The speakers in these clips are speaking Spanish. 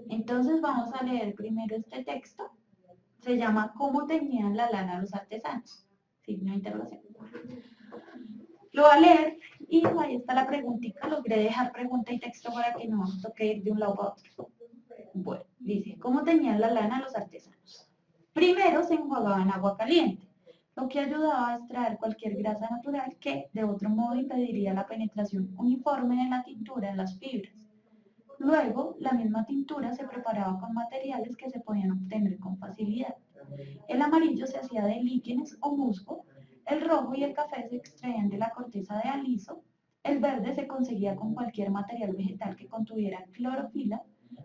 Entonces vamos a leer primero este texto. Se llama ¿Cómo teñían la lana los artesanos? Signo de interrogación. Lo voy a leer y ahí está la preguntita. Logré dejar pregunta y texto para que no toque ir de un lado para otro. Bueno, dice, ¿cómo teñían la lana los artesanos? Primero se enjuagaba en agua caliente, lo que ayudaba a extraer cualquier grasa natural que, de otro modo, impediría la penetración uniforme de la tintura en las fibras. Luego, la misma tintura se preparaba con materiales que se podían obtener con facilidad. El amarillo se hacía de líquenes o musgo, el rojo y el café se extraían de la corteza de aliso, el verde se conseguía con cualquier material vegetal que contuviera clorofila,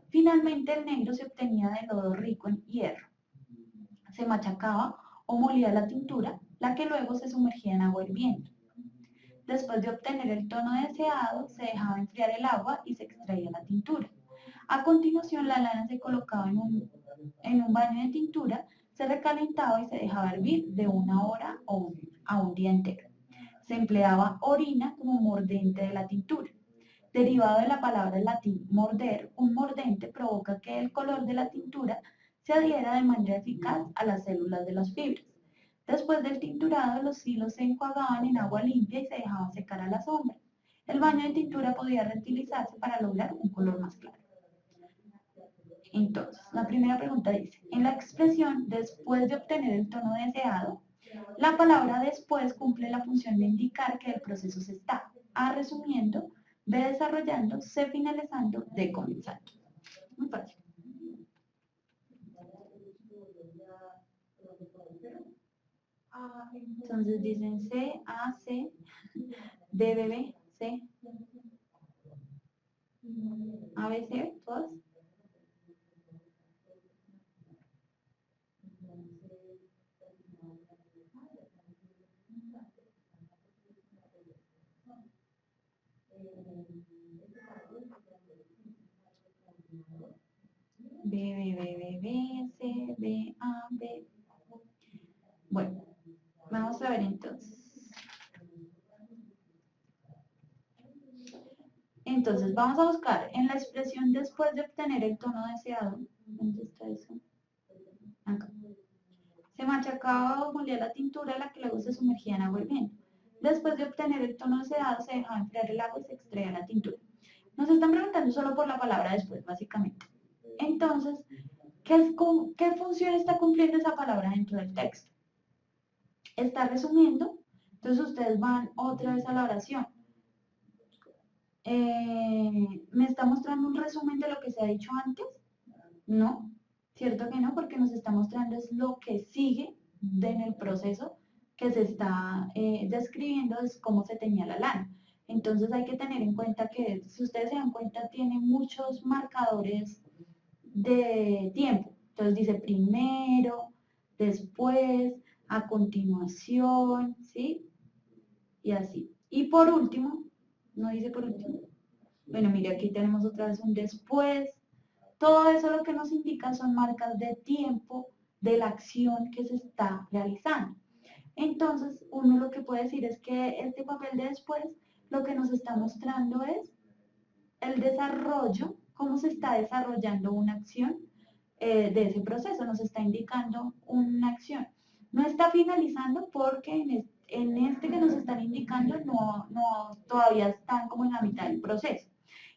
finalmente el negro se obtenía de lodo rico en hierro. Se machacaba o molía la tintura, la que luego se sumergía en agua hirviendo. Después de obtener el tono deseado, se dejaba enfriar el agua y se extraía la tintura. A continuación, la lana se colocaba en un baño de tintura, se recalentaba y se dejaba hervir de 1 hora a un día entero. Se empleaba orina como mordente de la tintura. Derivado de la palabra en latín morder, un mordente provoca que el color de la tintura se adhiera de manera eficaz a las células de las fibras. Después del tinturado, los hilos se enjuagaban en agua limpia y se dejaban secar a la sombra. El baño de tintura podía reutilizarse para lograr un color más claro. Entonces, la primera pregunta dice, en la expresión después de obtener el tono deseado, la palabra después cumple la función de indicar que el proceso se está A resumiendo, B desarrollando, C finalizando, D comenzando. Muy fácil. Entonces dicen C, A, C, D, B, B, C, A, B, C, todas. B, B, B, B, B, C, B, A, B. Bueno, vamos a ver entonces. Entonces, vamos a buscar en la expresión después de obtener el tono deseado. ¿Dónde está eso? Acá. Se machacaba o molía la tintura, la que luego se sumergía en agua hirviendo. Después de obtener el tono deseado, se dejaba enfriar el agua y se extraía la tintura. Nos están preguntando solo por la palabra después, básicamente. Entonces, ¿qué función está cumpliendo esa palabra dentro del texto? Está resumiendo, entonces ustedes van otra vez a la oración. ¿Me está mostrando un resumen de lo que se ha dicho antes? No, cierto que no, porque nos está mostrando es lo que sigue en el proceso que se está describiendo, es cómo se teñía la lana. Entonces hay que tener en cuenta que, si ustedes se dan cuenta, tiene muchos marcadores de tiempo. Entonces dice primero, después, a continuación, ¿sí? Y así. Y por último, ¿no dice por último? Bueno, mire, aquí tenemos otra vez un después. Todo eso lo que nos indica son marcas de tiempo de la acción que se está realizando. Entonces, uno lo que puede decir es que este papel de después lo que nos está mostrando es el desarrollo, cómo se está desarrollando una acción de ese proceso, nos está indicando una acción. No está finalizando porque en este que nos están indicando todavía están como en la mitad del proceso.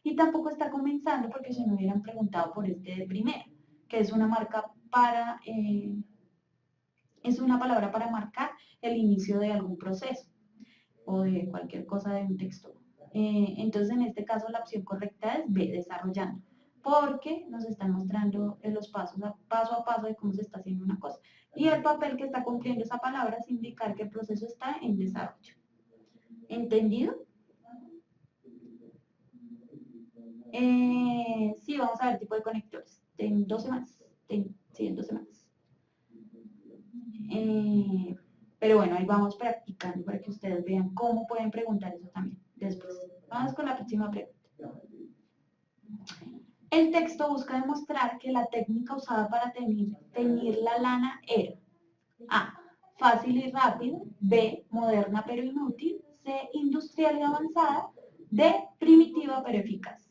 Y tampoco está comenzando porque si no hubieran preguntado por este de primero, que es una marca para, es una palabra para marcar el inicio de algún proceso o de cualquier cosa de un texto. Entonces, en este caso, la opción correcta es B, desarrollando, porque nos están mostrando los pasos a paso de cómo se está haciendo una cosa. Y el papel que está cumpliendo esa palabra es indicar que el proceso está en desarrollo. ¿Entendido? Sí, vamos a ver tipo de conectores. En 12 más. Sí, en 12 más. Pero bueno, ahí vamos practicando para que ustedes vean cómo pueden preguntar eso también después. Vamos con la próxima pregunta. El texto busca demostrar que la técnica usada para teñir la lana era A. Fácil y rápido. B. Moderna pero inútil. C. Industrial y avanzada. D. Primitiva pero eficaz.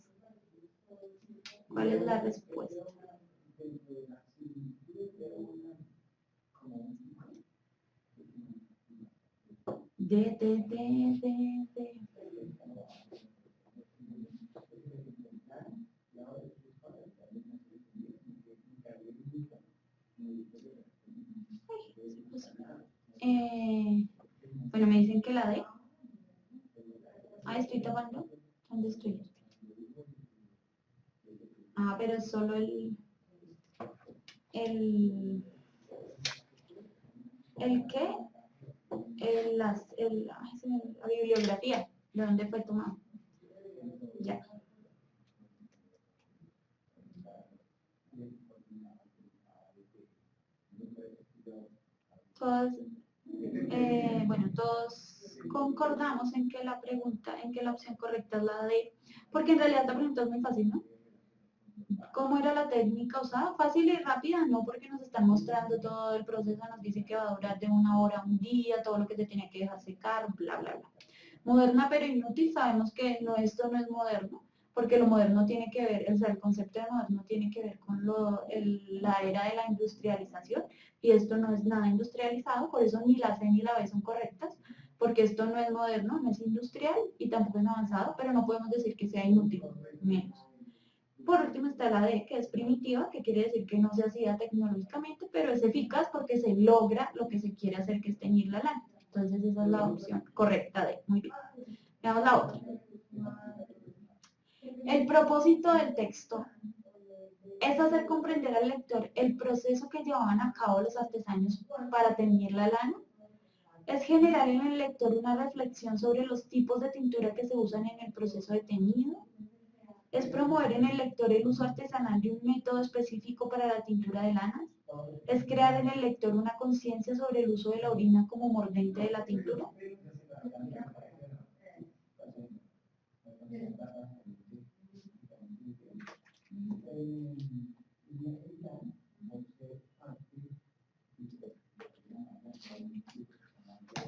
¿Cuál es la respuesta? De. Bueno, me dicen que la D. Ah, estoy tomando. ¿Dónde estoy? Ah, pero es solo ¿el qué? La bibliografía. ¿De dónde fue tomado? Ya. Todos, bueno, todos concordamos en que la pregunta, en que la opción correcta es la D, porque en realidad la pregunta es muy fácil, ¿no? ¿Cómo era la técnica usada? Fácil y rápida, no, porque nos están mostrando todo el proceso, nos dice que va a durar de 1 hora a 1 día, todo lo que se tenía que dejar secar, bla, bla, bla. Moderna pero inútil, sabemos que no, esto no es moderno, porque lo moderno tiene que ver, o sea, el concepto de moderno tiene que ver con la era de la industrialización, y esto no es nada industrializado, por eso ni la C ni la B son correctas, porque esto no es moderno, no es industrial y tampoco es avanzado, pero no podemos decir que sea inútil, menos. Por último está la D, que es primitiva, que quiere decir que no se hacía tecnológicamente, pero es eficaz porque se logra lo que se quiere hacer, que es teñir la lana. Entonces esa es la opción correcta D. Muy bien. Veamos la otra. El propósito del texto es hacer comprender al lector el proceso que llevaban a cabo los artesanos para teñir la lana. Es generar en el lector una reflexión sobre los tipos de tintura que se usan en el proceso de teñido. Es promover en el lector el uso artesanal de un método específico para la tintura de lanas. Es crear en el lector una conciencia sobre el uso de la orina como mordente de la tintura.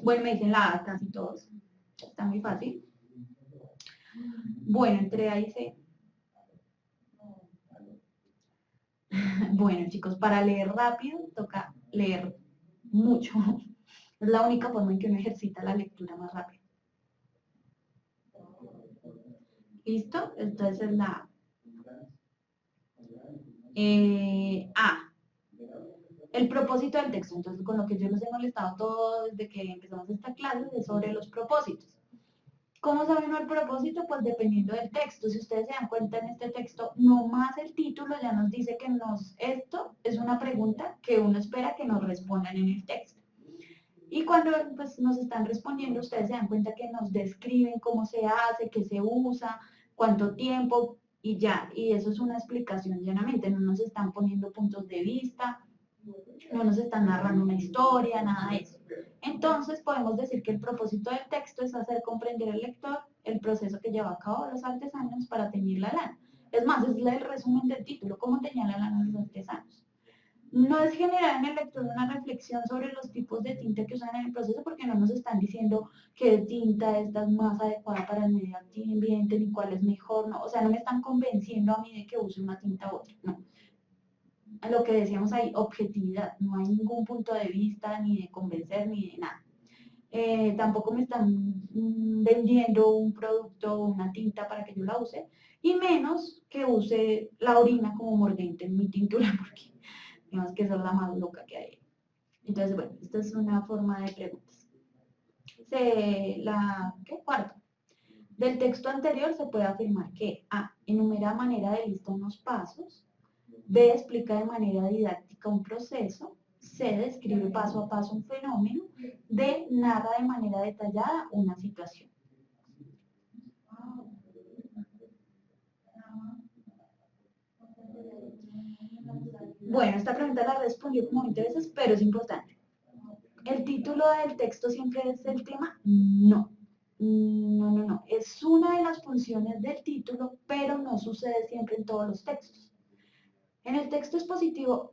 Bueno, me dicen la A casi todos. Está muy fácil. Bueno, entre A y C. Bueno, chicos, para leer rápido toca leer mucho. Es la única forma en que uno ejercita la lectura más rápido. ¿Listo? Entonces es la A. El propósito del texto. Entonces, con lo que yo les he molestado todo desde que empezamos esta clase es sobre los propósitos. ¿Cómo sabe uno el propósito? Pues dependiendo del texto. Si ustedes se dan cuenta en este texto, nomás el título ya nos dice que esto es una pregunta que uno espera que nos respondan en el texto. Y cuando pues, nos están respondiendo, ustedes se dan cuenta que nos describen cómo se hace, qué se usa, cuánto tiempo y ya. Y eso es una explicación llanamente. No nos están poniendo puntos de vista, no nos están narrando una historia, nada de eso. Entonces podemos decir que el propósito del texto es hacer comprender al lector el proceso que lleva a cabo los artesanos para teñir la lana. Es más, es el resumen del título, cómo teñían la lana los artesanos. No es generar en el lector una reflexión sobre los tipos de tinta que usan en el proceso, porque no nos están diciendo qué tinta esta es más adecuada para el medio ambiente, ni cuál es mejor, no. O sea, no me están convenciendo a mí de que use una tinta u otra, no. A lo que decíamos ahí, objetividad, no hay ningún punto de vista, ni de convencer, ni de nada. Tampoco me están vendiendo un producto o una tinta para que yo la use, y menos que use la orina como mordente en mi tintura, porque digamos que esa es la más loca que hay. Entonces, bueno, esta es una forma de preguntas. Cuarto. Del texto anterior se puede afirmar que A. Enumera de manera de lista unos pasos. B. Explica de manera didáctica un proceso. C. Describe paso a paso un fenómeno. D. Narra de manera detallada una situación. Bueno, esta pregunta la respondí como 20 veces, pero es importante. ¿El título del texto siempre es el tema? No. No. Es una de las funciones del título, pero no sucede siempre en todos los textos. En el texto expositivo,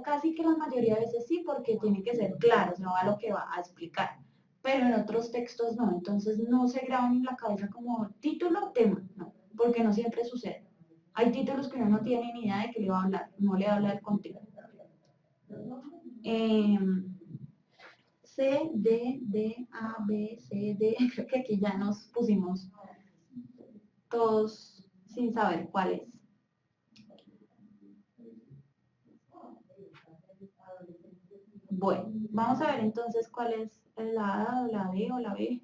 casi que la mayoría de veces sí, porque tiene que ser claro, no va a lo que va a explicar. Pero en otros textos no, entonces no se graban en la cabeza como título, tema, no, porque no siempre sucede. Hay títulos que uno no tiene ni idea de qué le va a hablar, no le habla del contenido. C, D, D, A, B, C, D, creo que aquí ya nos pusimos todos sin saber cuál es. Bueno, vamos a ver entonces cuál es la A o la D o la B.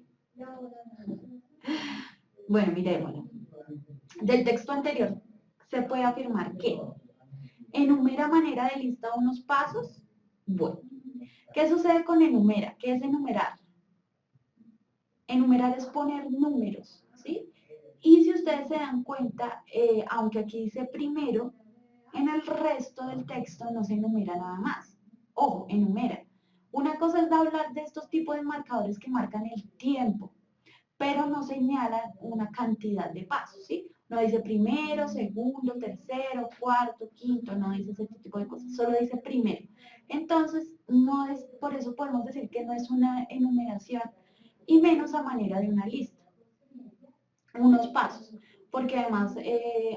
Bueno, miremoslo. Del texto anterior se puede afirmar que enumera manera de lista unos pasos. Bueno, ¿qué sucede con enumera? ¿Qué es enumerar? Enumerar es poner números, ¿sí? Y si ustedes se dan cuenta, aunque aquí dice primero, en el resto del texto no se enumera nada más. Ojo, enumera. Una cosa es hablar de estos tipos de marcadores que marcan el tiempo, pero no señalan una cantidad de pasos, ¿sí? No dice primero, segundo, tercero, cuarto, quinto, no dice ese tipo de cosas, solo dice primero. Entonces, no es, por eso podemos decir que no es una enumeración y menos a manera de una lista, unos pasos, porque además,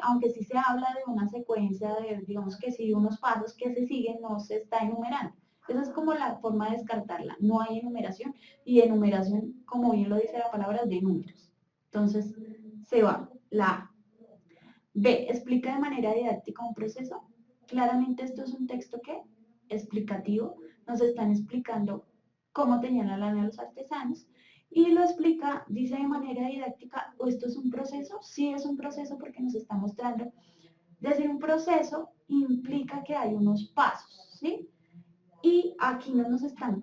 aunque sí se habla de una secuencia de, digamos que sí, unos pasos que se siguen, no se está enumerando. Esa es como la forma de descartarla. No hay enumeración y enumeración, como bien lo dice la palabra, de números. Entonces, se va la A. B, explica de manera didáctica un proceso. Claramente esto es un texto que explicativo. Nos están explicando cómo tenían la lana los artesanos y lo explica, dice de manera didáctica, o esto es un proceso, sí es un proceso porque nos está mostrando. Decir un proceso implica que hay unos pasos, ¿sí? Y aquí no nos están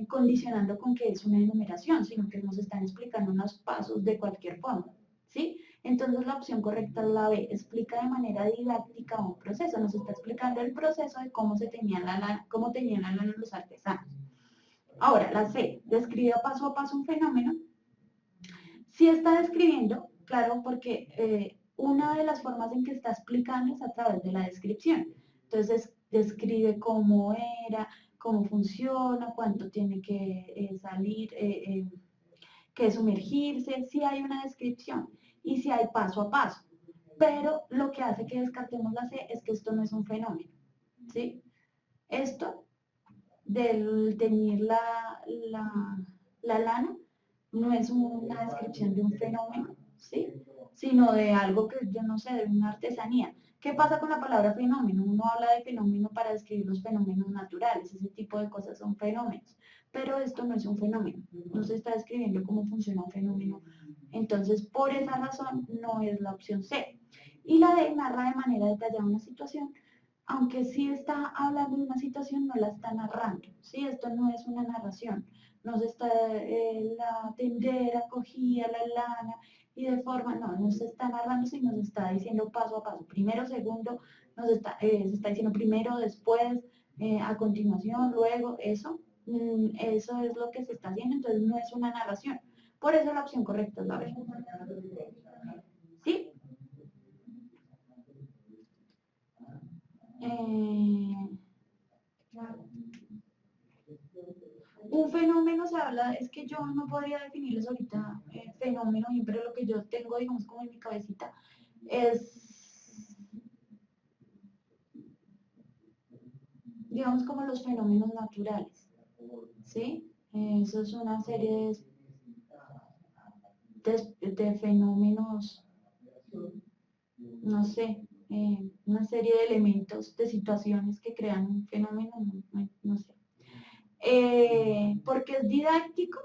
condicionando con que es una enumeración, sino que nos están explicando unos pasos de cualquier forma, ¿sí? Entonces la opción correcta es la B, explica de manera didáctica un proceso, nos está explicando el proceso de cómo tenían la lana los artesanos. Ahora, la C, describe paso a paso un fenómeno. Sí está describiendo, claro, porque una de las formas en que está explicando es a través de la descripción. Entonces, describe cómo era, cómo funciona, cuánto tiene que salir, que sumergirse, sí hay una descripción y sí hay paso a paso. Pero lo que hace que descartemos la C es que esto no es un fenómeno, ¿sí? Esto del teñir la lana no es una descripción de un fenómeno, ¿sí? Sino de algo que, yo no sé, de una artesanía. ¿Qué pasa con la palabra fenómeno? Uno habla de fenómeno para describir los fenómenos naturales, ese tipo de cosas son fenómenos, pero esto no es un fenómeno, no se está describiendo cómo funciona un fenómeno. Entonces, por esa razón, no es la opción C. Y la D narra de manera detallada una situación, aunque sí está hablando de una situación, no la está narrando, ¿sí? Esto no es una narración, no se está, la tendera cogía la lana y de forma, no se está narrando, sino se está diciendo paso a paso, primero, segundo, se está diciendo primero, después, a continuación, luego, eso es lo que se está haciendo, entonces no es una narración, por eso la opción correcta es la B. ¿Sí? Un fenómeno se habla, es que yo no podría definirles ahorita fenómeno, pero lo que yo tengo, digamos, como en mi cabecita, es, digamos, como los fenómenos naturales, ¿sí? Eso es una serie de fenómenos, no sé, una serie de elementos, de situaciones que crean un fenómeno, no sé. ¿Por qué es didáctico?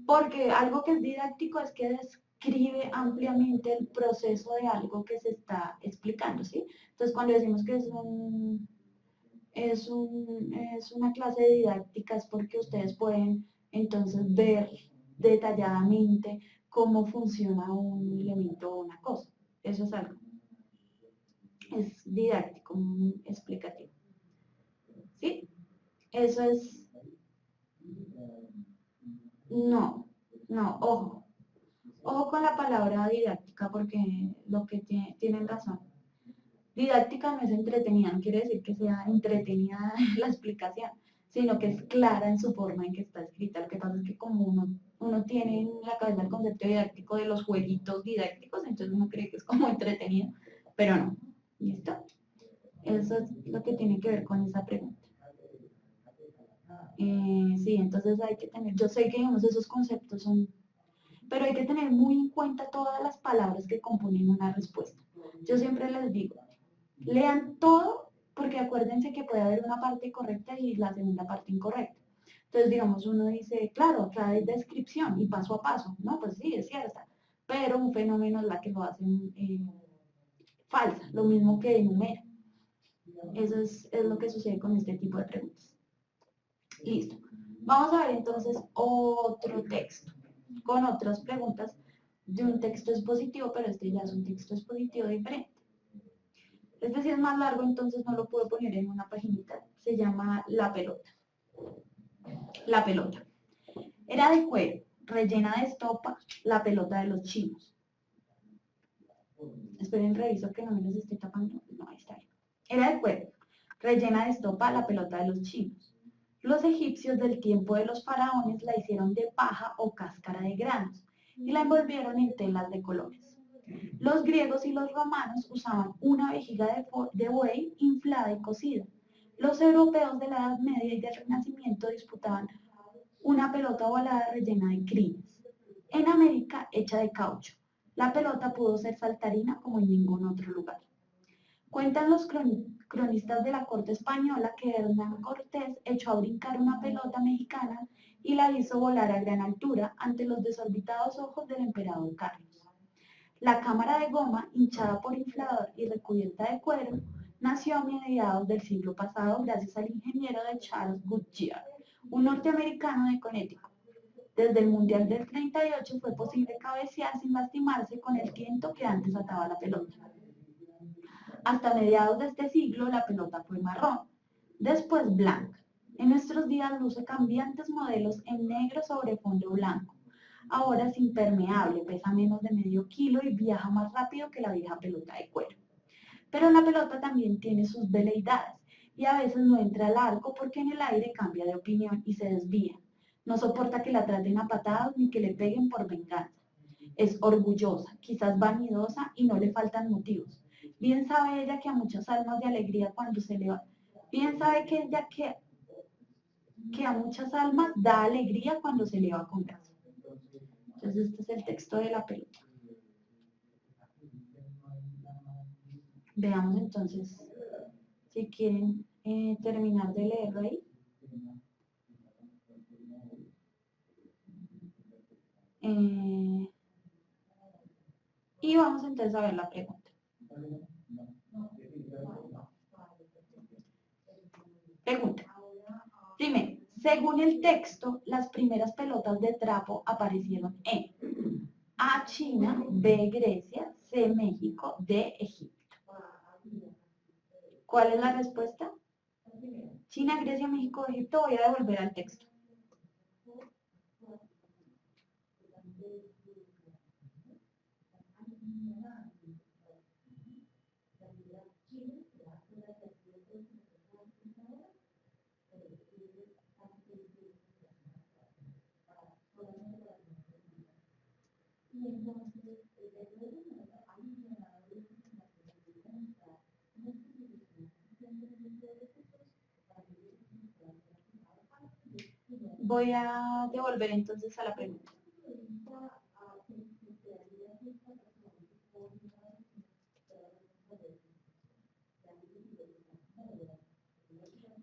Porque algo que es didáctico es que describe ampliamente el proceso de algo que se está explicando, ¿sí? Entonces, cuando decimos que es una clase didáctica es porque ustedes pueden entonces ver detalladamente cómo funciona un elemento o una cosa. Eso es algo. Es didáctico, explicativo. ¿Sí? Eso es... No, no, ojo. Ojo con la palabra didáctica porque lo que tienen razón. Didáctica no es entretenida, no quiere decir que sea entretenida la explicación, sino que es clara en su forma en que está escrita. Lo que pasa es que como uno tiene en la cabeza el concepto didáctico de los jueguitos didácticos, entonces uno cree que es como entretenido, pero no. ¿Listo? Eso es lo que tiene que ver con esa pregunta. Sí, entonces hay que tener, yo sé que digamos esos conceptos son, pero hay que tener muy en cuenta todas las palabras que componen una respuesta. Yo siempre les digo, lean todo, porque acuérdense que puede haber una parte correcta y la segunda parte incorrecta. Entonces, digamos, uno dice, claro, trae descripción y paso a paso, ¿no? Pues sí, es cierta, pero un fenómeno es la que lo hacen falsa, lo mismo que enumera. Eso es lo que sucede con este tipo de preguntas. Listo. Vamos a ver entonces otro texto con otras preguntas de un texto expositivo, pero este ya es un texto expositivo diferente. Este sí es más largo, entonces no lo puedo poner en una paginita. Se llama La pelota. La pelota. Era de cuero, rellena de estopa, la pelota de los chinos. Esperen, reviso que no me los esté tapando. No, ahí está bien. Era de cuero, rellena de estopa, la pelota de los chinos. Los egipcios del tiempo de los faraones la hicieron de paja o cáscara de granos y la envolvieron en telas de colores. Los griegos y los romanos usaban una vejiga de buey inflada y cocida. Los europeos de la Edad Media y del Renacimiento disputaban una pelota ovalada rellena de crines. En América, hecha de caucho. La pelota pudo ser saltarina como en ningún otro lugar. Cuentan los cronistas de la corte española que Hernán Cortés echó a brincar una pelota mexicana y la hizo volar a gran altura ante los desorbitados ojos del emperador Carlos. La cámara de goma, hinchada por inflador y recubierta de cuero, nació a mediados del siglo pasado gracias al ingeniero de Charles Goodyear, un norteamericano de Connecticut. Desde el Mundial del 38 fue posible cabecear sin lastimarse con el tiento que antes ataba la pelota. Hasta mediados de este siglo la pelota fue marrón, después blanca. En nuestros días luce cambiantes modelos en negro sobre fondo blanco. Ahora es impermeable, pesa menos de medio kilo y viaja más rápido que la vieja pelota de cuero. Pero la pelota también tiene sus veleidades y a veces no entra al arco porque en el aire cambia de opinión y se desvía. No soporta que la traten a patadas ni que le peguen por venganza. Es orgullosa, quizás vanidosa y no le faltan motivos. Bien sabe ella que a muchas almas de alegría cuando se le va. Bien sabe que ella que a muchas almas da alegría cuando se le va con gracia. Entonces este es el texto de la pelota. Veamos entonces si quieren terminar de leerlo ahí. Y vamos entonces a ver la pregunta. Pregunta. Primero, según el texto, las primeras pelotas de trapo aparecieron en A, China, B, Grecia, C, México, D, Egipto. ¿Cuál es la respuesta? China, Grecia, México, Egipto. Voy a devolver al texto. Voy a devolver entonces a la pregunta.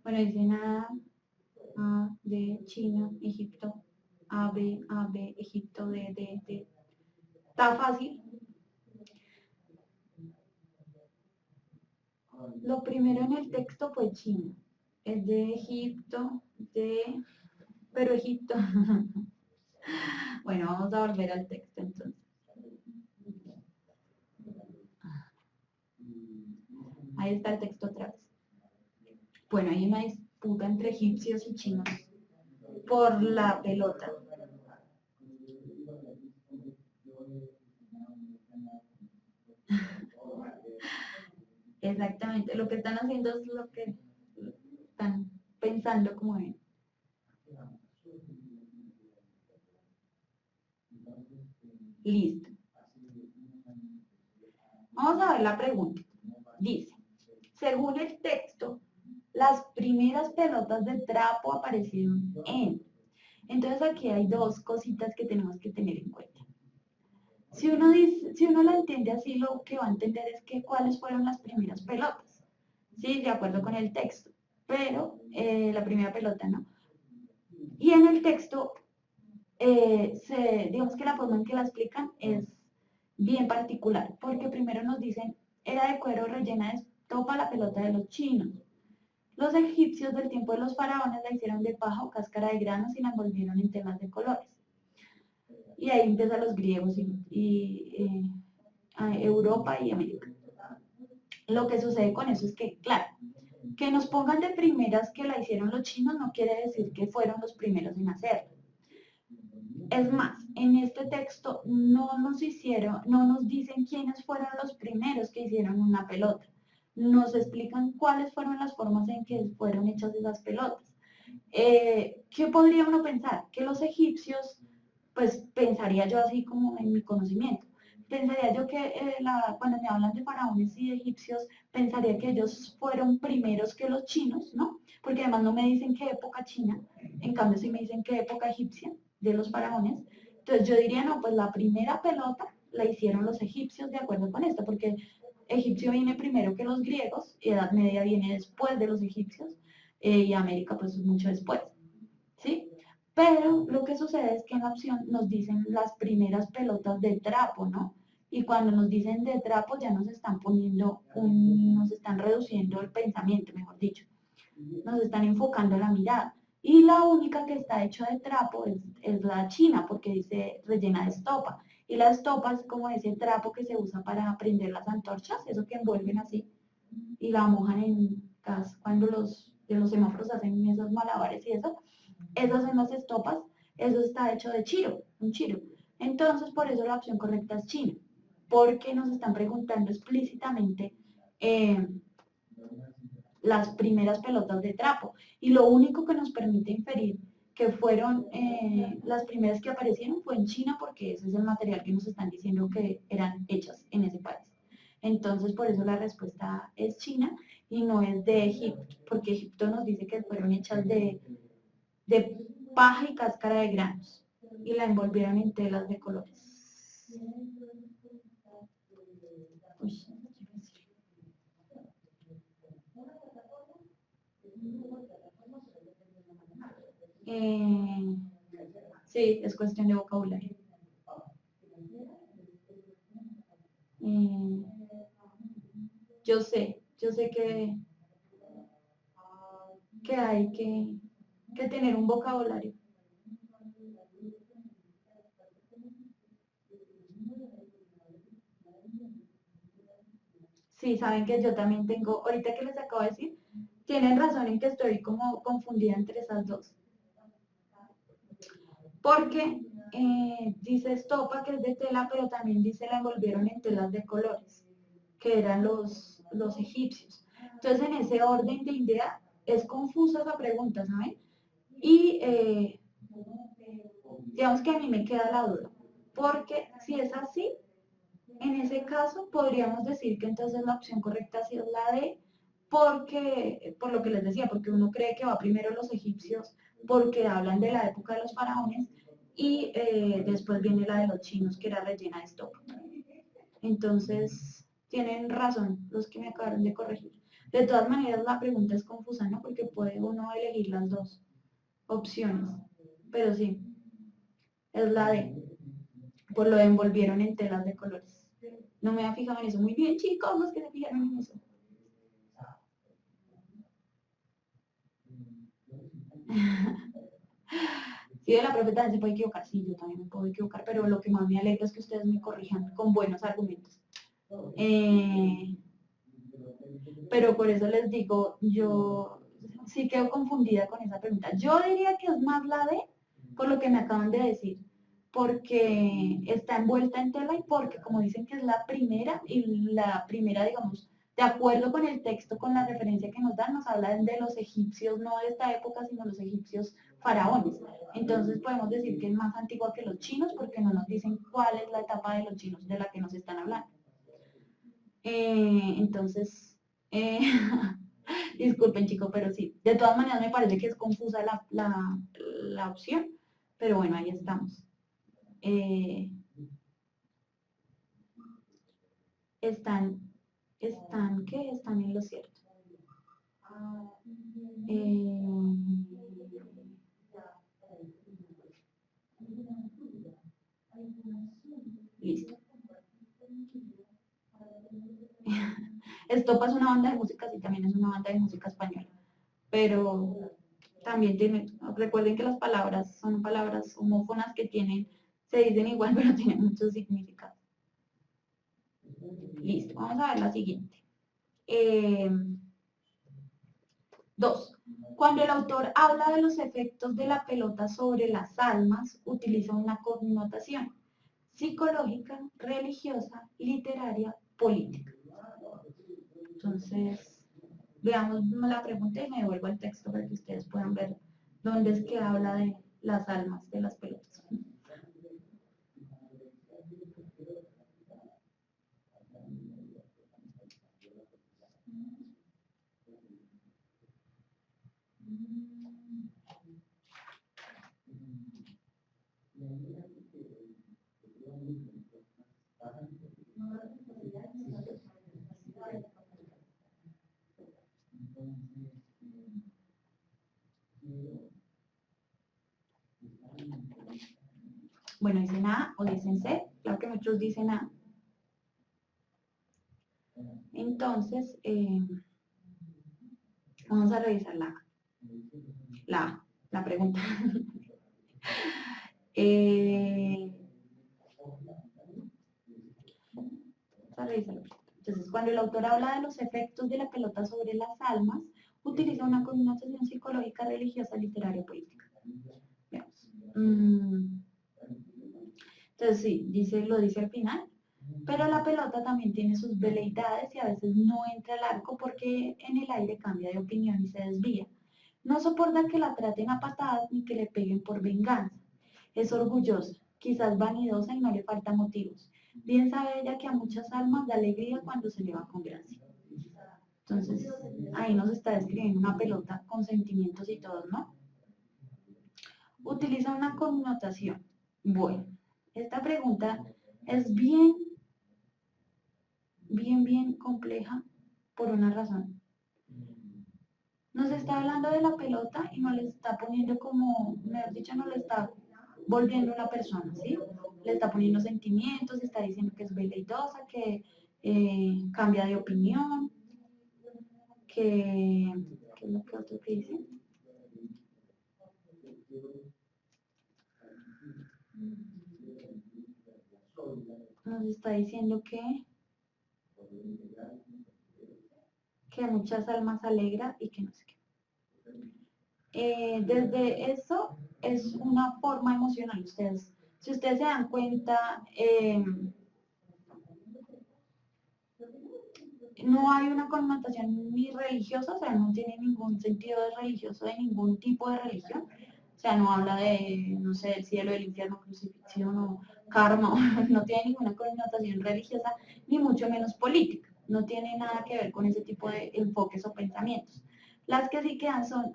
Bueno, dicen A, D, China, Egipto, A, B, Egipto, D. Está fácil. Lo primero en el texto fue China. Es de Egipto, pero Egipto. Bueno, vamos a volver al texto entonces. Ahí está el texto otra vez. Bueno, hay una disputa entre egipcios y chinos por la pelota. Exactamente, lo que están haciendo es lo que están pensando como ven. Listo. Vamos a ver la pregunta. dice, según el texto, las primeras pelotas de trapo aparecieron en. Entonces aquí hay dos cositas que tenemos que tener en cuenta. Si uno lo entiende así, lo que va a entender es que cuáles fueron las primeras pelotas. Sí, de acuerdo con el texto, pero la primera pelota no. Y en el texto, digamos que la forma en que la explican es bien particular, porque primero nos dicen, era de cuero rellena de estopa la pelota de los chinos. Los egipcios del tiempo de los faraones la hicieron de paja o cáscara de granos y la envolvieron en telas de colores. Y ahí empiezan los griegos y Europa y América. Lo que sucede con eso es que, claro, que nos pongan de primeras que la hicieron los chinos no quiere decir que fueron los primeros en hacerlo. Es más, en este texto no nos dicen quiénes fueron los primeros que hicieron una pelota. Nos explican cuáles fueron las formas en que fueron hechas esas pelotas. ¿Qué podría uno pensar? Que los egipcios, pues pensaría yo así como en mi conocimiento, pensaría yo que cuando me hablan de faraones y de egipcios, pensaría que ellos fueron primeros que los chinos, ¿no? Porque además no me dicen qué época china, en cambio sí me dicen qué época egipcia de los faraones. Entonces yo diría, no, pues la primera pelota la hicieron los egipcios de acuerdo con esto, porque egipcio viene primero que los griegos, Edad Media viene después de los egipcios, y América pues mucho después, ¿sí? Pero lo que sucede es que en la opción nos dicen las primeras pelotas de trapo, ¿no? Y cuando nos dicen de trapo ya nos están nos están reduciendo el pensamiento, mejor dicho. Nos están enfocando la mirada. Y la única que está hecha de trapo es la china, porque dice rellena de estopa. Y la estopa es como ese trapo que se usa para prender las antorchas, eso que envuelven así, y la mojan en gas cuando de los semáforos hacen esos malabares y eso. Esas son las estopas, eso está hecho de chiro, un chiro. Entonces, por eso la opción correcta es china, porque nos están preguntando explícitamente las primeras pelotas de trapo. Y lo único que nos permite inferir que fueron las primeras que aparecieron fue en China, porque ese es el material que nos están diciendo que eran hechas en ese país. Entonces, por eso la respuesta es China y no es de Egipto, porque Egipto nos dice que fueron hechas de paja y cáscara de granos y la envolvieron en telas de colores. Uy. Sí, es cuestión de vocabulario. Yo sé que hay que tener un vocabulario. Sí, saben que yo también tengo, ahorita que les acabo de decir, tienen razón en que estoy como confundida entre esas dos. Porque dice estopa que es de tela, pero también dice la envolvieron en telas de colores, que eran los egipcios. Entonces, en ese orden de idea, es confusa esa pregunta, ¿saben? Y digamos que a mí me queda la duda, porque si es así, en ese caso podríamos decir que entonces la opción correcta ha sido la D, porque, por lo que les decía, porque uno cree que va primero los egipcios, porque hablan de la época de los faraones, y después viene la de los chinos, que era rellena de estopa. Entonces, tienen razón los que me acabaron de corregir. De todas maneras, la pregunta es confusa, ¿no? Porque puede uno elegir las dos opciones. Pero sí, es la D. Pues lo envolvieron en telas de colores. No me había fijado en eso. Muy bien, chicos, los que se fijaron en eso. Sí, de la profe también se puede equivocar. Sí, yo también me puedo equivocar, pero lo que más me alegra es que ustedes me corrijan con buenos argumentos. Pero por eso les digo, yo sí quedo confundida con esa pregunta. Yo diría que es más la de, por lo que me acaban de decir, porque está envuelta en tela y porque como dicen que es la primera, y la primera, digamos, de acuerdo con el texto, con la referencia que nos dan, nos hablan de los egipcios, no de esta época, sino los egipcios faraones. Entonces podemos decir que es más antigua que los chinos porque no nos dicen cuál es la etapa de los chinos de la que nos están hablando. Entonces, disculpen chicos, pero sí, de todas maneras me parece que es confusa la opción, pero bueno, ahí estamos. ¿Qué? Están en lo cierto. Listo. Estopa es una banda de música, sí, también es una banda de música española, pero también recuerden que las palabras son palabras homófonas que se dicen igual, pero tienen muchos significados. Listo, vamos a ver la siguiente. 2. Cuando el autor habla de los efectos de la pelota sobre las almas, utiliza una connotación psicológica, religiosa, literaria, política. Entonces, veamos la pregunta y me devuelvo el texto para que ustedes puedan ver dónde es que habla de las almas de las pelotas. Bueno, dicen A o dicen C, claro que muchos dicen A. Entonces, vamos a revisar la pregunta. Vamos a revisarlo. Entonces, cuando el autor habla de los efectos de la pelota sobre las almas, utiliza una connotación psicológica, religiosa, literaria, política. Veamos. Entonces, sí, lo dice al final, pero la pelota también tiene sus veleidades y a veces no entra al arco porque en el aire cambia de opinión y se desvía. No soporta que la traten a patadas ni que le peguen por venganza. Es orgullosa, quizás vanidosa y no le falta motivos. Bien sabe ella que a muchas almas da alegría cuando se le va con gracia. Entonces, ahí nos está describiendo una pelota con sentimientos y todo, ¿no? Utiliza una connotación. Bueno, esta pregunta es bien compleja por una razón. Nos está hablando de la pelota y nos le está poniendo como, mejor dicho, nos le está volviendo una persona, ¿sí? Le está poniendo sentimientos, está diciendo que es veleidosa, que cambia de opinión, ¿qué es lo que otro que dice? Nos está diciendo que muchas almas alegra y que no sé qué. Desde eso es una forma emocional. Si ustedes se dan cuenta, no hay una connotación ni religiosa, o sea, no tiene ningún sentido de religioso de ningún tipo de religión. O sea, no habla de, no sé, el cielo, el infierno, crucifixión o karma, no tiene ninguna connotación religiosa, ni mucho menos política. No tiene nada que ver con ese tipo de enfoques o pensamientos. Las que sí quedan son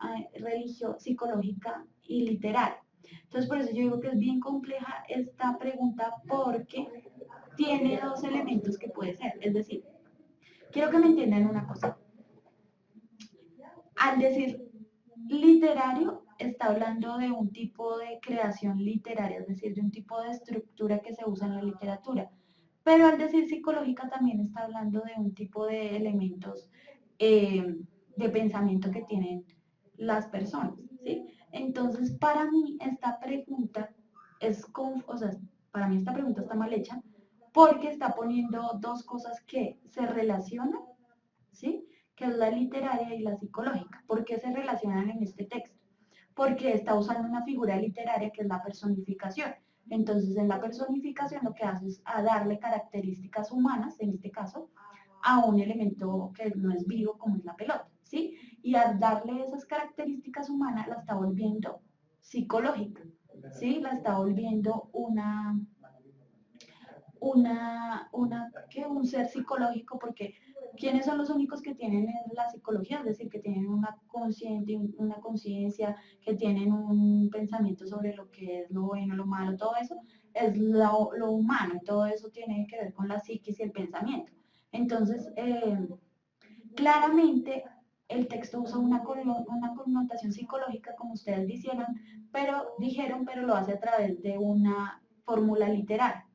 psicológica y literaria. Entonces, por eso yo digo que es bien compleja esta pregunta porque tiene dos elementos que puede ser. Es decir, quiero que me entiendan una cosa. Al decir literario, está hablando de un tipo de creación literaria, es decir, de un tipo de estructura que se usa en la literatura. Pero al decir psicológica también está hablando de un tipo de elementos de pensamiento que tienen las personas, ¿sí? Entonces, para mí esta pregunta para mí esta pregunta está mal hecha porque está poniendo dos cosas que se relacionan, ¿sí? Que es la literaria y la psicológica. ¿Por qué se relacionan en este texto? Porque está usando una figura literaria que es la personificación. Entonces, en la personificación lo que hace es a darle características humanas, en este caso, a un elemento que no es vivo como es la pelota, ¿sí? Y al darle esas características humanas la está volviendo psicológica, ¿sí? La está volviendo un ser psicológico, porque ¿quiénes son los únicos que tienen la psicología? Es decir, que tienen una conciencia, que tienen un pensamiento sobre lo que es lo bueno, lo malo, todo eso es lo humano, y todo eso tiene que ver con la psiquis y el pensamiento. Entonces, claramente el texto usa una connotación psicológica, como ustedes dijeron, pero lo hace a través de una fórmula literaria.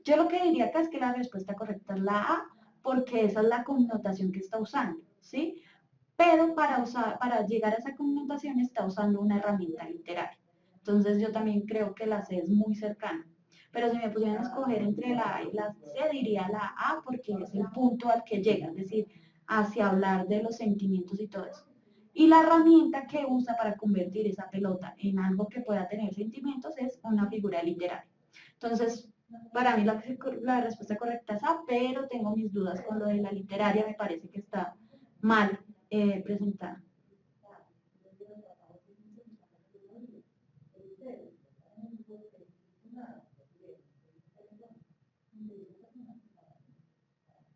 Yo lo que diría acá es que la respuesta correcta es la A, porque esa es la connotación que está usando, ¿sí? Pero para llegar a esa connotación está usando una herramienta literaria. Entonces yo también creo que la C es muy cercana. Pero si me pusieran a escoger entre la A y la C, diría la A porque es el punto al que llega, es decir, hacia hablar de los sentimientos y todo eso. Y la herramienta que usa para convertir esa pelota en algo que pueda tener sentimientos es una figura literaria. Entonces, para mí la respuesta correcta es A, pero tengo mis dudas con lo de la literaria, me parece que está mal presentada.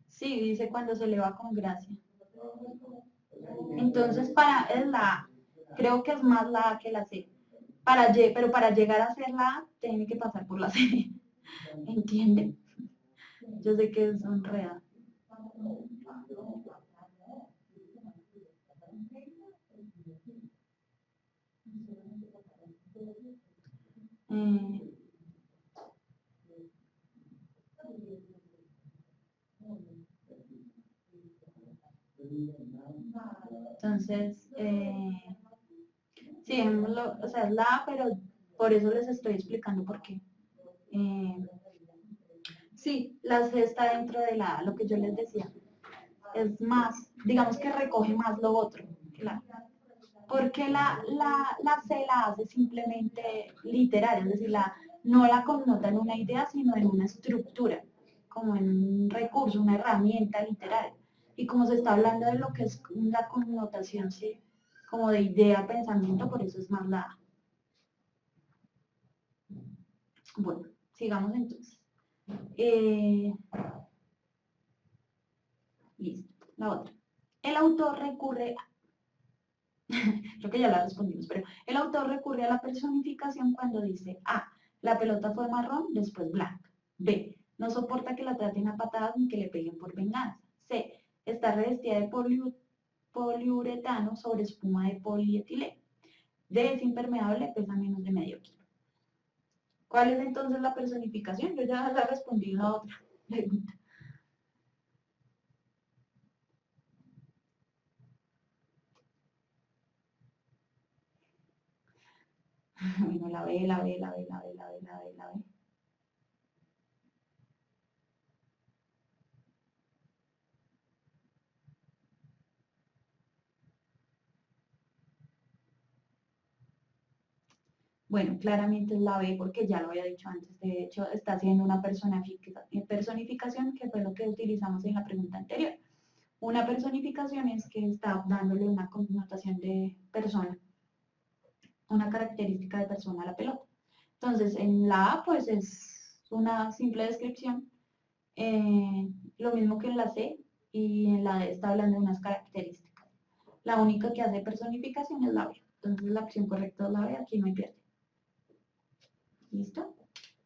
Sí, dice cuando se le va con gracia. Entonces, es la A. Creo que es más la A que la C. Pero para llegar a ser la A, tiene que pasar por la C. ¿Entienden? Yo sé que es enredado. Eh, entonces, sí, o sea, es la A, pero por eso les estoy explicando por qué. Sí, la C está dentro de la A, lo que yo les decía. Es más, digamos que recoge más lo otro. Claro. Porque la C la hace simplemente literaria, es decir, no la connota en una idea, sino en una estructura, como en un recurso, una herramienta literaria. Y como se está hablando de lo que es la connotación, sí, como de idea, pensamiento, por eso es más la A. Bueno, sigamos entonces. Listo, la otra. El autor recurre, creo que ya la respondimos, pero el autor recurre a la personificación cuando dice A, la pelota fue marrón, después blanca. B, no soporta que la traten a patadas ni que le peguen por venganza. C, está revestida de poliuretano sobre espuma de polietileno. D, es impermeable, pesa menos de medio kilo. ¿Cuál es entonces la personificación? Yo ya la respondí en la otra pregunta. Bueno, la B, la B, la B, la B, la B, la B, la B. Bueno, claramente es la B porque ya lo había dicho antes. De hecho, está haciendo una personificación, que fue lo que utilizamos en la pregunta anterior. Una personificación es que está dándole una connotación de persona, una característica de persona a la pelota. Entonces, en la A, pues es una simple descripción, lo mismo que en la C, y en la D está hablando de unas características. La única que hace personificación es la B. Entonces, la opción correcta es la B, aquí no hay pierde. ¿Listo?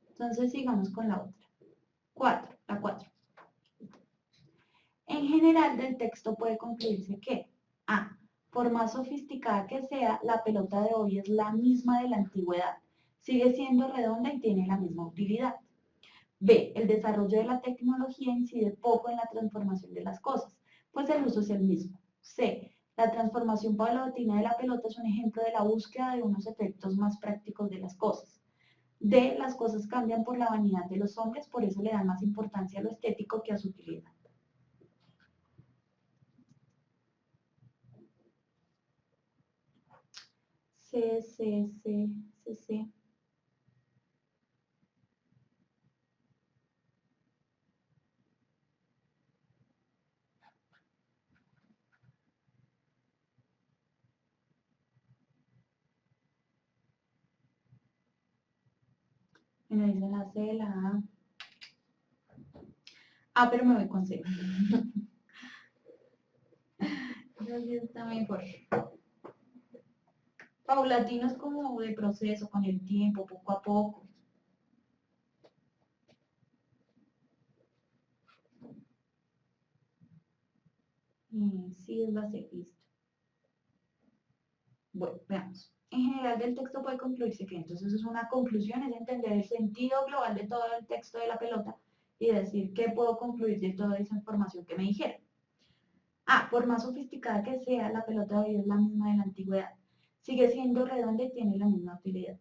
Entonces, sigamos con la otra. 4, la 4. En general, del texto puede concluirse que A. Por más sofisticada que sea, la pelota de hoy es la misma de la antigüedad. Sigue siendo redonda y tiene la misma utilidad. B. El desarrollo de la tecnología incide poco en la transformación de las cosas, pues el uso es el mismo. C. La transformación paulatina de la pelota es un ejemplo de la búsqueda de unos efectos más prácticos de las cosas. D. Las cosas cambian por la vanidad de los hombres, por eso le dan más importancia a lo estético que a su utilidad. C, C, C, C, C. Bueno, dice la C, la A. Ah, pero me voy con C. Así está mejor. Paulatino es como de proceso, con el tiempo, poco a poco. Sí, es la C, listo. Bueno, veamos. En general del texto puede concluirse que entonces es una conclusión, es entender el sentido global de todo el texto de la pelota y decir qué puedo concluir de toda esa información que me dijeron. Ah, por más sofisticada que sea, la pelota de hoy es la misma de la antigüedad. Sigue siendo redonda y tiene la misma utilidad.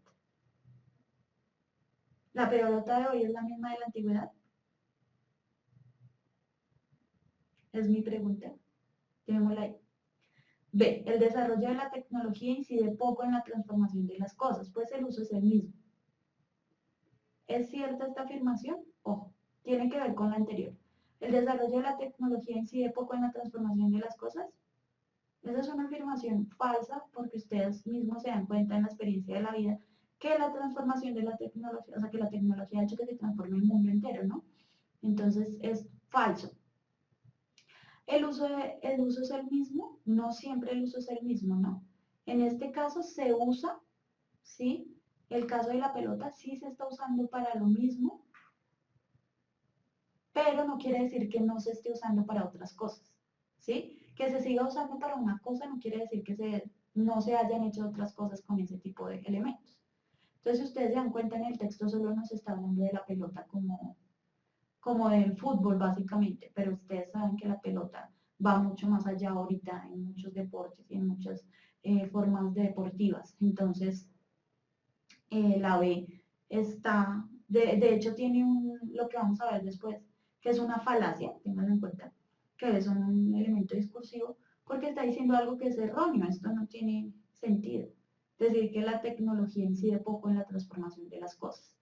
¿La pelota de hoy es la misma de la antigüedad? Es mi pregunta. Tenemos ahí. B. El desarrollo de la tecnología incide poco en la transformación de las cosas, pues el uso es el mismo. ¿Es cierta esta afirmación? Ojo, tiene que ver con la anterior. ¿El desarrollo de la tecnología incide poco en la transformación de las cosas? Esa es una afirmación falsa porque ustedes mismos se dan cuenta en la experiencia de la vida que la transformación de la tecnología, o sea, que la tecnología ha hecho que se transforme el mundo entero, ¿no? Entonces es falso. El uso es el mismo, no siempre el uso es el mismo, ¿no? En este caso se usa, ¿sí? El caso de la pelota sí se está usando para lo mismo, pero no quiere decir que no se esté usando para otras cosas, ¿sí? Que se siga usando para una cosa no quiere decir que no se hayan hecho otras cosas con ese tipo de elementos. Entonces, si ustedes se dan cuenta, en el texto solo nos está hablando de la pelota como del fútbol, básicamente, pero ustedes saben que la pelota va mucho más allá ahorita en muchos deportes y en muchas formas deportivas. Entonces, la B está, de hecho tiene lo que vamos a ver después, que es una falacia, tengan en cuenta, que es un elemento discursivo, porque está diciendo algo que es erróneo, esto no tiene sentido. Decir que la tecnología incide poco en la transformación de las cosas.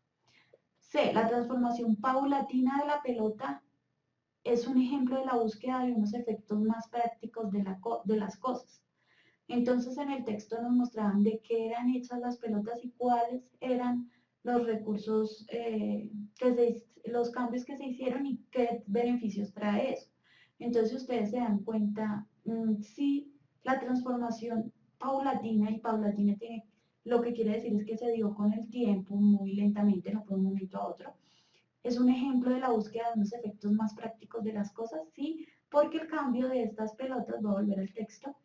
C, la transformación paulatina de la pelota es un ejemplo de la búsqueda de unos efectos más prácticos de las cosas. Entonces en el texto nos mostraban de qué eran hechas las pelotas y cuáles eran los recursos, los cambios que se hicieron y qué beneficios trae eso. Entonces ustedes se dan cuenta, si la transformación paulatina, y paulatina tiene, lo que quiere decir es que se dio con el tiempo, muy lentamente, no fue de un momento a otro, es un ejemplo de la búsqueda de unos efectos más prácticos de las cosas, sí, porque el cambio de estas pelotas, voy a volver al texto,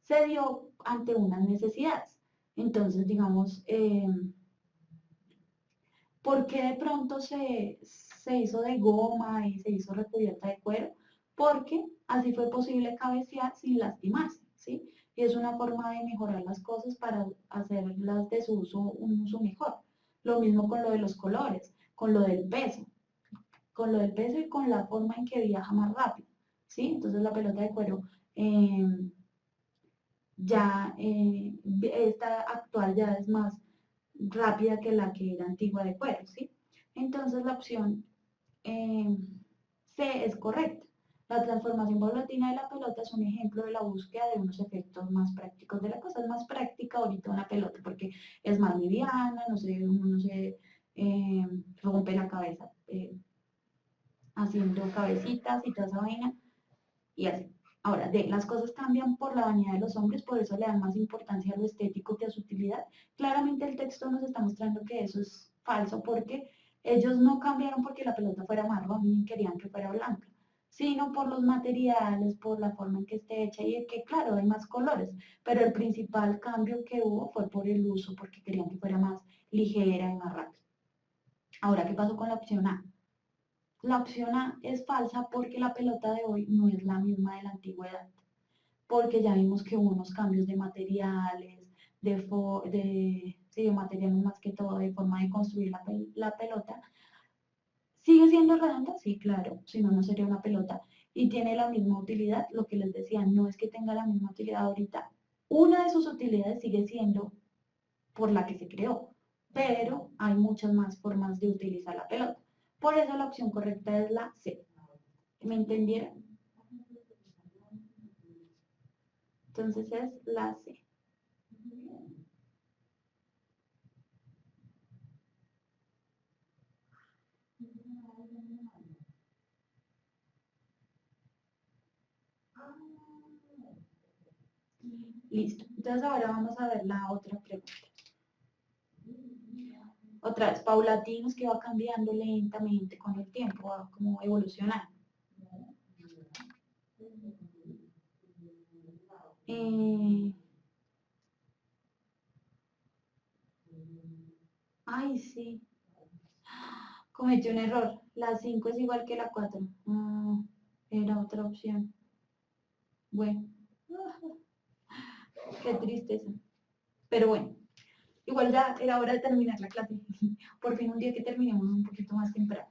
se dio ante unas necesidades. Entonces, digamos, ¿por qué de pronto se hizo de goma y se hizo recubierta de cuero? Porque así fue posible cabecear sin lastimarse, ¿sí? Y es una forma de mejorar las cosas para hacerlas de su uso un uso mejor. Lo mismo con lo de los colores, con lo del peso, y con la forma en que viaja más rápido, ¿sí? Entonces la pelota de cuero ya esta actual ya es más rápida que la que era antigua de cuero, ¿sí? Entonces la opción eh, C es correcta. La transformación paulatina de la pelota es un ejemplo de la búsqueda de unos efectos más prácticos de la cosa. Es más práctica ahorita una pelota porque es más liviana, uno no se rompe la cabeza haciendo cabecitas y toda esa vaina y así. Ahora, las cosas cambian por la vanidad de los hombres, por eso le dan más importancia a lo estético que a su utilidad. Claramente el texto nos está mostrando que eso es falso porque ellos no cambiaron porque la pelota fuera marrón ni querían que fuera blanca, sino por los materiales, por la forma en que esté hecha y que claro, hay más colores, pero el principal cambio que hubo fue por el uso, porque querían que fuera más ligera y más rápida. Ahora, ¿qué pasó con la opción A? La opción A es falsa porque la pelota de hoy no es la misma de la antigüedad, porque ya vimos que hubo unos cambios de materiales, sí, de materiales más que todo, de forma de construir la pelota. ¿Sigue siendo redonda? Sí, claro, si no, no sería una pelota. Y tiene la misma utilidad, lo que les decía, no es que tenga la misma utilidad ahorita. Una de sus utilidades sigue siendo por la que se creó, pero hay muchas más formas de utilizar la pelota. Por eso la opción correcta es la C. ¿Me entendieron? Entonces es la C. Listo. Entonces ahora vamos a ver la otra pregunta. Otra vez, paulatinos que va cambiando lentamente con el tiempo, va como evolucionando. Ay, sí. Cometí un error. La 5 es igual que la 4. Era otra opción. Bueno, qué tristeza. Pero bueno, igual ya era hora de terminar la clase. Por fin un día que terminemos un poquito más temprano.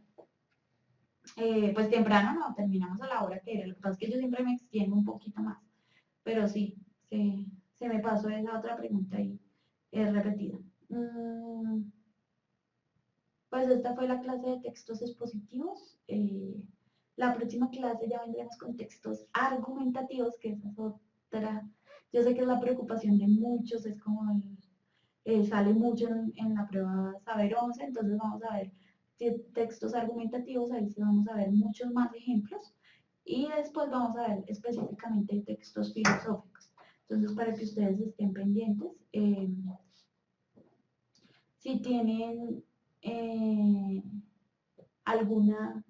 Pues temprano no, terminamos a la hora que era. Lo que pasa es que yo siempre me extiendo un poquito más. Pero sí, se me pasó esa otra pregunta y es repetida. Pues esta fue la clase de textos expositivos. La próxima clase ya vendremos con textos argumentativos, que esa es otra. Yo sé que es la preocupación de muchos, es como sale mucho en la prueba Saber 11, entonces vamos a ver textos argumentativos, ahí sí vamos a ver muchos más ejemplos. Y después vamos a ver específicamente textos filosóficos. Entonces, para que ustedes estén pendientes, si tienen alguna,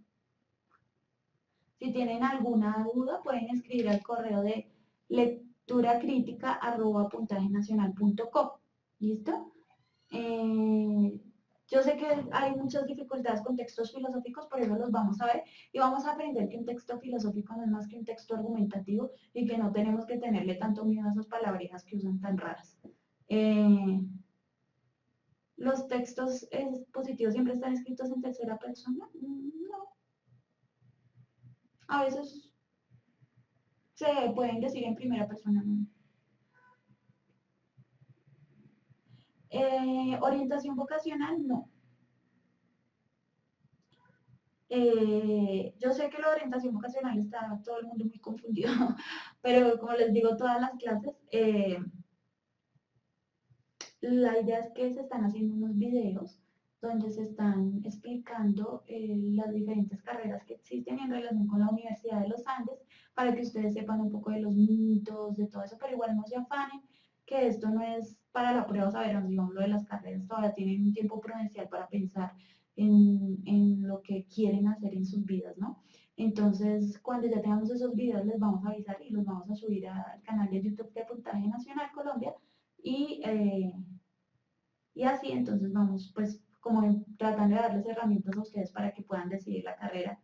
si tienen alguna duda, pueden escribir al correo de lecturacrítica@puntajenacional.com. ¿Listo? Yo sé que hay muchas dificultades con textos filosóficos, por eso los vamos a ver y vamos a aprender que un texto filosófico no es más que un texto argumentativo y que no tenemos que tenerle tanto miedo a esas palabrejas que usan tan raras. ¿Los textos expositivos siempre están escritos en tercera persona? No. A veces se pueden decir en primera persona. Orientación vocacional, no. Yo sé que la orientación vocacional está todo el mundo muy confundido, pero como les digo, todas las clases, la idea es que se están haciendo unos videos donde se están explicando las diferentes carreras que existen en relación con la Universidad de los Andes, para que ustedes sepan un poco de los mitos, de todo eso, pero igual no se afanen, que esto no es para la prueba saber, digamos, lo de las carreras, todavía tienen un tiempo prudencial para pensar en lo que quieren hacer en sus vidas, ¿no? Entonces, cuando ya tengamos esos videos, les vamos a avisar y los vamos a subir al canal de YouTube de Puntaje Nacional Colombia y así entonces vamos pues como tratando de darles herramientas a ustedes para que puedan decidir la carrera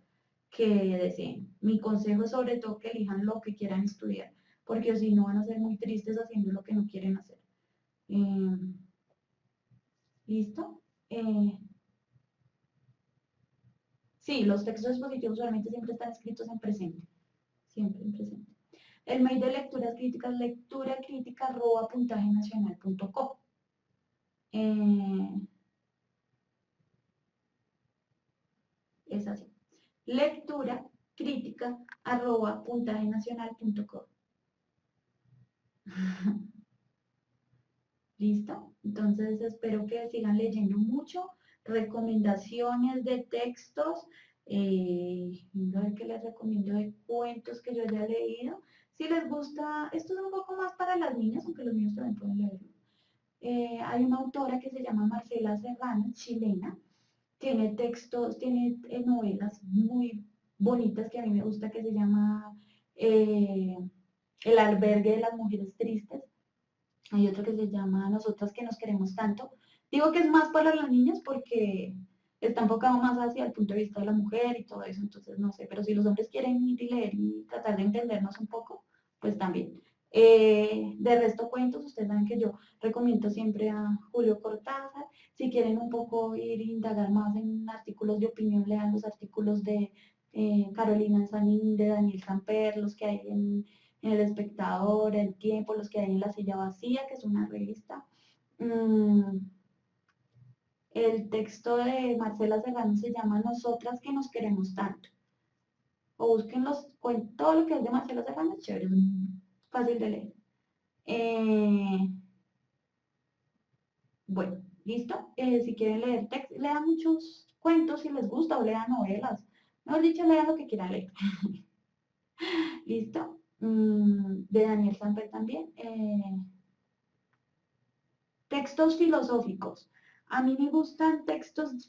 que deseen. Mi consejo es sobre todo que elijan lo que quieran estudiar, porque si no van a ser muy tristes haciendo lo que no quieren hacer. ¿Listo? Sí, los textos expositivos solamente siempre están escritos en presente, siempre en presente. El mail de lecturas críticas, lecturacrítica@puntajenacional.com. Es así. Lecturacrítica@puntajenacional.com. ¿Listo? Entonces espero que sigan leyendo mucho, recomendaciones de textos, a ver qué les recomiendo de cuentos que yo haya leído. Si les gusta, esto es un poco más para las niñas, aunque los niños también pueden leerlo. Hay una autora que se llama Marcela Serrano, chilena, tiene textos, tiene novelas muy bonitas que a mí me gusta, que se llama El albergue de las mujeres tristes. Hay otro que se llama Nosotras que nos queremos tanto. Digo que es más para las niñas porque está enfocado más hacia el punto de vista de la mujer y todo eso, entonces no sé, pero si los hombres quieren ir y leer y tratar de entendernos un poco, pues también. De resto cuentos, ustedes saben que yo recomiendo siempre a Julio Cortázar. Si quieren un poco ir e indagar más en artículos de opinión, lean los artículos de Carolina Sanín, de Daniel Samper, los que hay en El Espectador, El Tiempo, los que hay en La Silla Vacía, que es una revista. El texto de Marcela Serrano se llama Nosotras que nos queremos tanto. O busquen todo lo que es de Marcela Serrano, es chévere, es fácil de leer. Bueno, ¿listo? Si quieren leer texto, lean muchos cuentos si les gusta o lean novelas. Mejor dicho, lean lo que quieran leer. ¿Listo? de Daniel Samper también. Textos filosóficos. A mí me gustan textos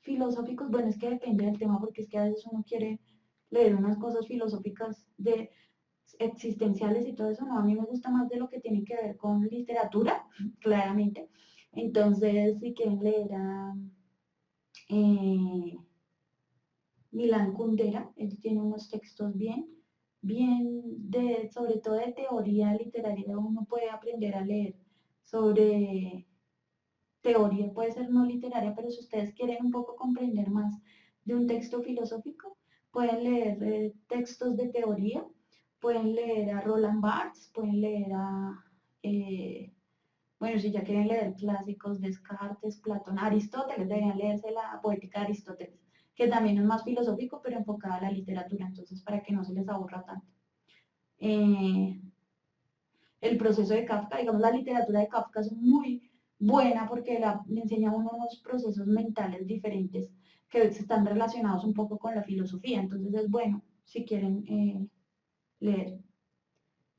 filosóficos, bueno, es que depende del tema, porque es que a veces uno quiere leer unas cosas filosóficas de existenciales y todo eso, no, a mí me gusta más de lo que tiene que ver con literatura, claramente. Entonces, si quieren leer a Milan Kundera, él tiene unos textos sobre todo de teoría literaria, uno puede aprender a leer sobre teoría, puede ser no literaria, pero si ustedes quieren un poco comprender más de un texto filosófico, pueden leer textos de teoría, pueden leer a Roland Barthes, pueden leer bueno, si ya quieren leer clásicos, Descartes, Platón, Aristóteles, deberían leerse la poética de Aristóteles, que también es más filosófico, pero enfocada a la literatura, entonces para que no se les aburra tanto. El proceso de Kafka, digamos, la literatura de Kafka es muy buena porque le enseña a uno unos procesos mentales diferentes que están relacionados un poco con la filosofía, entonces es bueno si quieren leer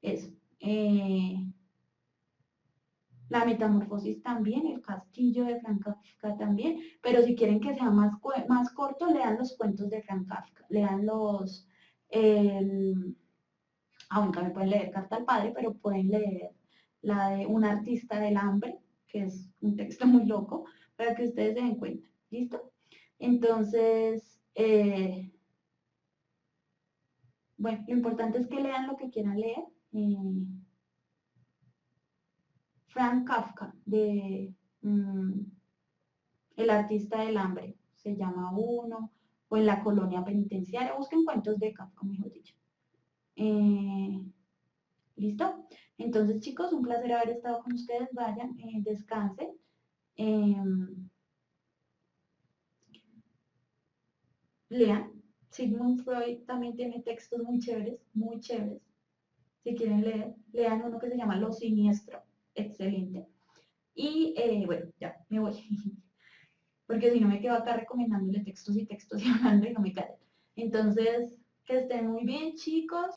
eso. La Metamorfosis también, El Castillo de Franz Kafka también, pero si quieren que sea más corto, lean los cuentos de Franz Kafka, lean aún también pueden leer Carta al Padre, pero pueden leer la de Un artista del hambre, que es un texto muy loco, para que ustedes se den cuenta. ¿Listo? Entonces, bueno, lo importante es que lean lo que quieran leer. Frank Kafka, de El artista del hambre, se llama uno, o En la colonia penitenciaria, busquen cuentos de Kafka, mejor dicho. ¿Listo? Entonces, chicos, un placer haber estado con ustedes. Vayan, descansen. Lean. Sigmund Freud también tiene textos muy chéveres, muy chéveres. Si quieren leer, lean uno que se llama Lo Siniestro. Excelente. Y bueno, ya, me voy. Porque si no me quedo acá recomendándole textos y textos y hablando y no me callo. Entonces, que estén muy bien, chicos.